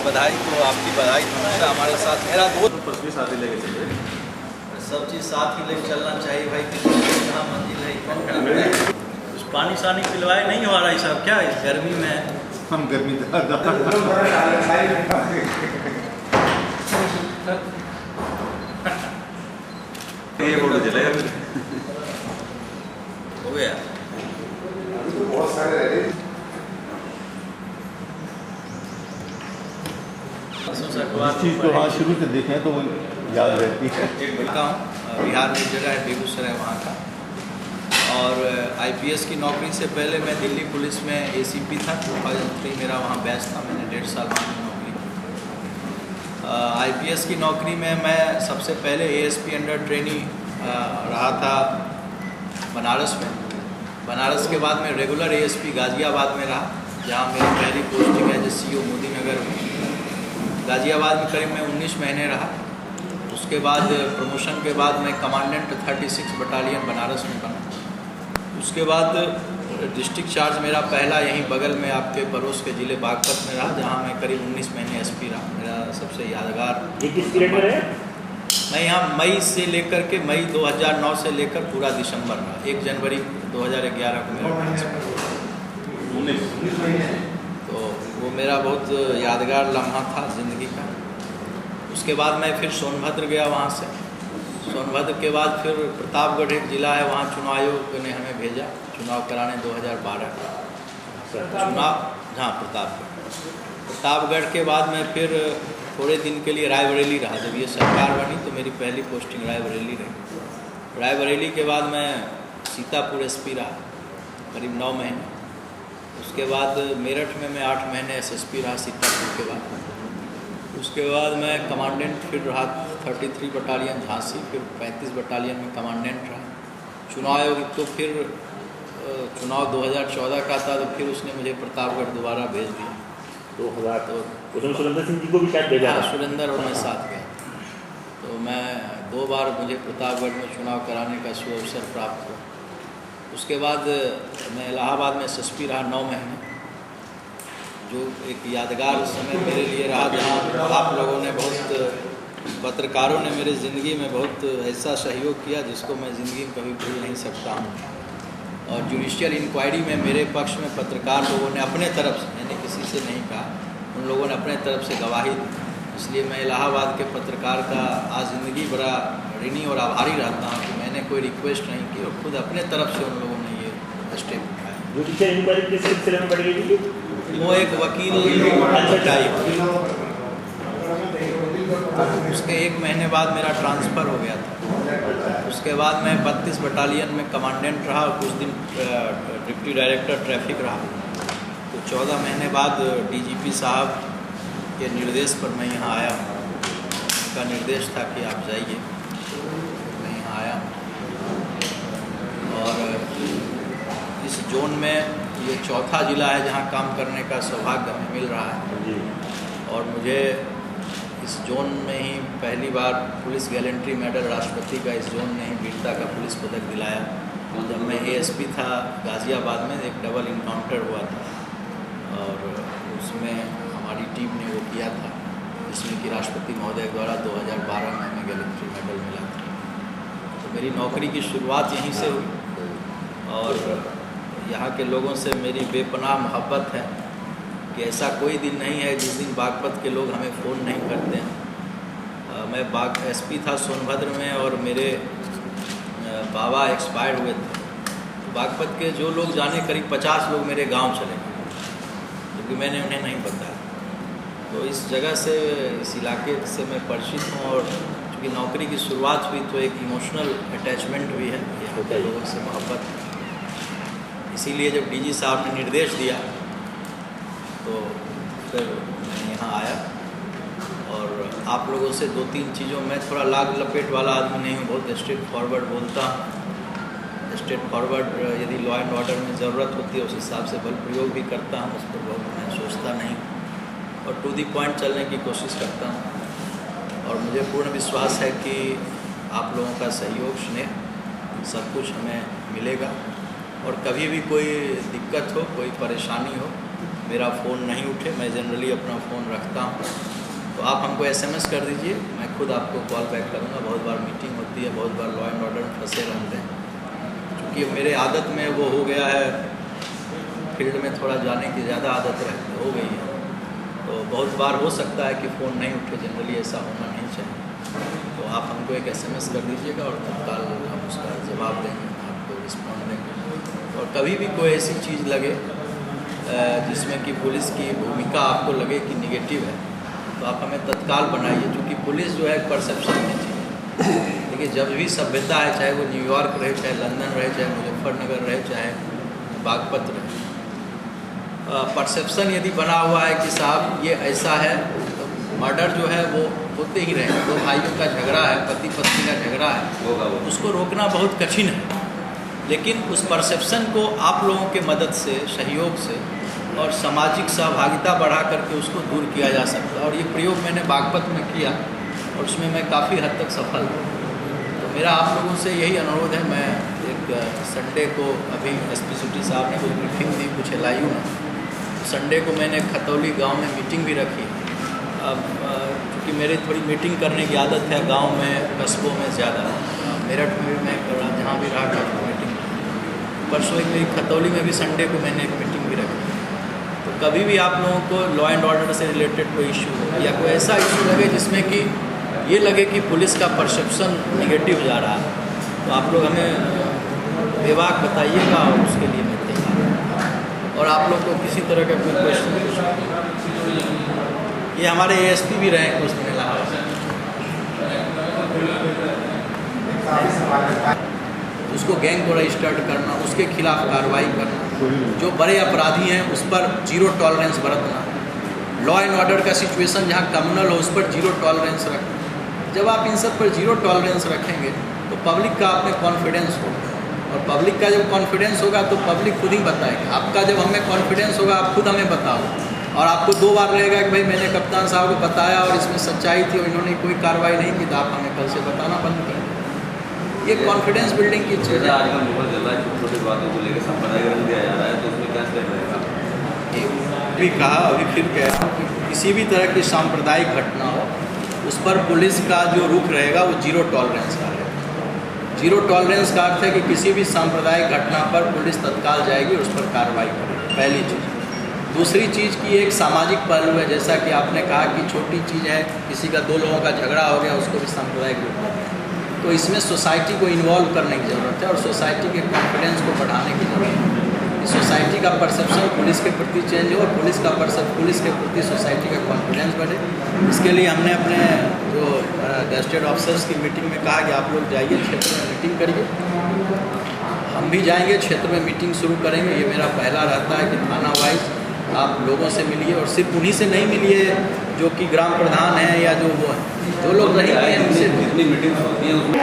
बधाई। तो आपकी बधाई हमेशा हमारे साथ। मेरा दोस्त साथ ही लेके चलिए, सब चीज़ साथ ही लेके चलना चाहिए भाई। कहाँ मंजिल है कुछ पानी सानी पिलवाए नहीं हो रहा है सब क्या इस गर्मी में? हम गर्मी ये फोटो चलेगा हो गया। बहुत सारे चीज़ तो हाँ शुरू से देखें तो वो याद रहती है। बिहार में जगह है बेगूसराय वहाँ का, और आईपीएस की नौकरी से पहले मैं दिल्ली पुलिस में एसीपी था। 2003 मेरा वहाँ बैच था, मैंने 1.5 साल वहाँ की नौकरी की। आईपीएस की नौकरी में मैं सबसे पहले एएसपी अंडर ट्रेनी रहा था बनारस में। बनारस के बाद मैं रेगुलर एएसपी गाज़ियाबाद में रहा, जहाँ मेरी पहली पोस्टिंग है सीओ मोदी नगर में। गाज़ियाबाद में करीब मैं 19 महीने रहा। उसके बाद प्रमोशन के बाद मैं कमांडेंट 36 बटालियन बनारस में बना। उसके बाद डिस्ट्रिक्ट चार्ज मेरा पहला यहीं बगल में आपके पड़ोस के ज़िले बागपत में रहा, जहाँ मैं करीब 19 महीने एसपी रहा। मेरा सबसे यादगार। ये किस पीरियड में रहे? मैं यहाँ मई से लेकर के मई 2009 से लेकर पूरा दिसंबर रहा। 1 जनवरी 2011 को मेरा ट्रांसफर। तो वो मेरा बहुत यादगार लम्हा था ज़िंदगी का। उसके बाद मैं फिर सोनभद्र गया। वहाँ से सोनभद्र के बाद फिर प्रतापगढ़ एक ज़िला है, वहाँ चुनाव आयोग ने हमें भेजा चुनाव कराने 2012 का चुनाव। हाँ, प्रतापगढ़ के बाद मैं फिर थोड़े दिन के लिए रायबरेली रहा। जब ये सरकार बनी तो मेरी पहली पोस्टिंग रायबरेली रही। रायबरेली के बाद मैं सीतापुर एसपी रहा करीब 9 महीने। उसके बाद मेरठ में मैं 8 महीने एसएसपी रहा सीतापुर के बाद। उसके बाद मैं कमांडेंट फिर रहा 33 बटालियन झांसी, फिर 35 बटालियन में कमांडेंट रहा। चुनाव आयोग तो फिर चुनाव 2014 का था, तो फिर उसने मुझे प्रतापगढ़ दोबारा भेज दिया। 2000 तो उसमें सुरेंद्र सिंह जी को भी शायद भेजा। हाँ, सुरेंद्र और मैं साथ गया। तो मैं 2 बार मुझे प्रतापगढ़ में चुनाव कराने का सुअवसर प्राप्त हुआ। उसके बाद मैं इलाहाबाद में एसएसपी रहा 9 महीने, जो एक यादगार समय मेरे लिए रहा, जहाँ आप लोगों ने पत्रकारों ने मेरी ज़िंदगी में बहुत ऐसा सहयोग किया जिसको मैं ज़िंदगी में कभी भूल नहीं सकता हूँ। और जुडिशियल इंक्वायरी में मेरे पक्ष में पत्रकार लोगों ने अपने तरफ से, मैंने किसी से नहीं कहा, उन लोगों ने अपने तरफ से गवाही दी। इसलिए मैं इलाहाबाद के पत्रकार का आज ज़िंदगी बड़ा ऋणी और आभारी रहता हूँ कि मैंने कोई रिक्वेस्ट नहीं की और खुद अपने तरफ से उन लोगों ने ये स्टेप उठाया। जुडिशियल इंक्वायरी किस सिलसिले में बढ़ गई थी? वो एक वकील उसके 1 महीने बाद मेरा ट्रांसफ़र हो गया था। उसके बाद मैं 32 बटालियन में कमांडेंट रहा और कुछ दिन डिप्टी डायरेक्टर ट्रैफिक रहा। तो 14 महीने बाद डीजीपी साहब के निर्देश पर मैं यहाँ आया। उनका निर्देश था कि आप जाइए, मैं यहाँ आया। और इस जोन में ये चौथा ज़िला है जहाँ काम करने का सौभाग्य हमें मिल रहा है। और मुझे इस जोन में ही पहली बार पुलिस गैलेंट्री मेडल राष्ट्रपति का इस जोन ने ही वीरता का पुलिस पदक दिलाया। जब मैं एएसपी था गाज़ियाबाद में, एक डबल इनकाउंटर हुआ था और उसमें हमारी टीम ने वो किया था, जिसमें कि राष्ट्रपति महोदय द्वारा 2012 में हमें गैलेंट्री मेडल मिला था। तो मेरी नौकरी की शुरुआत यहीं से हुई और यहाँ के लोगों से मेरी बेपनाह मोहब्बत है कि ऐसा कोई दिन नहीं है जिस दिन बागपत के लोग हमें फ़ोन नहीं करते हैं। मैं एसपी था सोनभद्र में और मेरे बाबा एक्सपायर हुए थे। तो बागपत के जो लोग जाने करीब 50 लोग मेरे गांव चले गए, क्योंकि मैंने उन्हें नहीं बताया। तो इस जगह से, इस इलाके से मैं परिचित हूँ और चूँकि नौकरी की शुरुआत हुई तो एक इमोशनल अटैचमेंट भी है यहाँ के लोगों से, मोहब्बत। इसीलिए जब डीजी साहब ने निर्देश दिया तो फिर मैं यहाँ आया और आप लोगों से 2-3 चीज़ों में, थोड़ा लाग लपेट वाला आदमी नहीं हूँ, बहुत स्ट्रेट फॉरवर्ड बोलता हूँ। स्ट्रेट फॉरवर्ड यदि लॉ एंड ऑर्डर में ज़रूरत होती है उस हिसाब से बल प्रयोग भी करता हूँ, उस पर बहुत मैं सोचता नहीं और टू दी पॉइंट चलने की कोशिश करता हूँ। और मुझे पूर्ण विश्वास है कि आप लोगों का सहयोग, स्नेह, सब कुछ हमें मिलेगा। और कभी भी कोई दिक्कत हो, कोई परेशानी हो, मेरा फ़ोन नहीं उठे, मैं जनरली अपना फ़ोन रखता हूँ, तो आप हमको SMS कर दीजिए, मैं खुद आपको कॉल बैक करूँगा। बहुत बार मीटिंग होती है, बहुत बार लॉ एंड ऑर्डर में फंसे रहते हैं, क्योंकि मेरे आदत में वो हो गया है, फील्ड में थोड़ा जाने की ज़्यादा आदत हो गई है, तो बहुत बार हो सकता है कि फ़ोन नहीं उठे। जनरली ऐसा होना नहीं चाहिए, तो आप हमको एक SMS कर दीजिएगा और तत्काल हम उसका जवाब देंगे, आपको रिस्पॉन्ड देंगे। और कभी भी कोई ऐसी चीज़ लगे जिसमें कि पुलिस की भूमिका आपको लगे कि निगेटिव है, तो आप हमें तत्काल बनाइए, क्योंकि पुलिस जो है परसेप्शन में चाहिए। देखिए, जब भी सभ्यता है, चाहे वो न्यूयॉर्क रहे, चाहे लंदन रहे, चाहे मुजफ्फरनगर रहे, चाहे बागपत रहे, परसेप्शन यदि बना हुआ है कि साहब ये ऐसा है, तो मर्डर जो है वो होते ही रहे। दो भाइयों का झगड़ा है, पति पत्नी का झगड़ा है, उसको रोकना बहुत कठिन है, लेकिन उस परसेप्शन को आप लोगों के मदद से, सहयोग से और सामाजिक सहभागिता बढ़ा करके उसको दूर किया जा सकता है। और ये प्रयोग मैंने बागपत में किया और उसमें मैं काफ़ी हद तक सफल हूँ। तो मेरा आप लोगों से यही अनुरोध है। मैं एक संडे को, अभी SP सिटी साहब ने कोई ब्रीफिंग दी कुछ LIU में, संडे को मैंने खतौली गांव में मीटिंग भी रखी। अब क्योंकि मेरी थोड़ी मीटिंग करने की आदत है गांव में, कस्बों में ज़्यादा, मेरठ में भी मैं जहाँ भी रहा था मीटिंग। परसों एक मेरी खतौली में भी संडे को मैंने एक मीटिंग भी रखी। तो कभी भी आप लोगों को लॉ एंड ऑर्डर से रिलेटेड कोई इशू हो या कोई ऐसा इशू लगे जिसमें कि ये लगे कि पुलिस का परसेप्शन निगेटिव जा रहा है, तो आप लोग हमें बेबाक बताइएगा और उसके लिए मैं तैयार। और आप लोग को किसी तरह का कोई क्वेश्चन, ये हमारे ASP भी रहे कुछ दिन इलाहाबाद, उसको गैंग को रजिस्टर्ड करना, उसके खिलाफ कार्रवाई करना, जो बड़े अपराधी हैं उस पर 0 टॉलरेंस बरतना, लॉ एंड ऑर्डर का सिचुएशन जहाँ कम्युनल हो उस पर 0 टॉलरेंस रखना। जब आप इन सब पर 0 टॉलरेंस रखेंगे तो पब्लिक का आप में कॉन्फिडेंस होगा, और पब्लिक का जब कॉन्फिडेंस होगा तो पब्लिक खुद ही बताएगी। आपका जब हमें कॉन्फिडेंस होगा, आप खुद हमें बताओ, और आपको 2 बार रहेगा कि भाई मैंने कप्तान साहब को बताया और इसमें सच्चाई थी और इन्होंने कोई कार्रवाई नहीं की, तो आप हमें कल से बताना बंद करें। ये कॉन्फिडेंस बिल्डिंग की चीज़ है। आजकल बहुत ज़्यादा छोटी छोटी बातों को लेकर सांप्रदायिक रंग दिया जा रहा है, तो उसमें क्या स्टेप रहेगा? भी कहा, अभी फिर कह रहा हूँ कि किसी भी तरह की सांप्रदायिक घटना हो, उस पर पुलिस का जो रुख रहेगा वो 0 टॉलरेंस का रहेगा। 0 टॉलरेंस का अर्थ है कि किसी भी सांप्रदायिक घटना पर पुलिस तत्काल जाएगी और उस पर कार्रवाई करेगी, पहली चीज़। दूसरी चीज़ की एक सामाजिक पहलू है, जैसा कि आपने कहा कि छोटी चीज़ है, किसी का 2 लोगों का झगड़ा हो गया, उसको भी सांप्रदायिक रूप में, तो इसमें सोसाइटी को इन्वॉल्व करने की ज़रूरत है और सोसाइटी के कॉन्फिडेंस को बढ़ाने की ज़रूरत है। सोसाइटी का परसेप्शन पुलिस के प्रति चेंज हो और पुलिस के प्रति सोसाइटी का कॉन्फिडेंस बढ़े। इसके लिए हमने अपने जो गैजेटेड ऑफिसर्स की मीटिंग में कहा कि आप लोग जाइए, क्षेत्र में मीटिंग करिए। हम भी जाएंगे, क्षेत्र में मीटिंग शुरू करेंगे। ये मेरा पहला रहता है कि थाना वाइज आप लोगों से मिलिए, और सिर्फ उन्हीं से नहीं मिलिए जो कि ग्राम प्रधान हैं या जो वो हैं, जो लोग नहीं गए हैं उनसे। जितनी मीटिंग होती है उसमें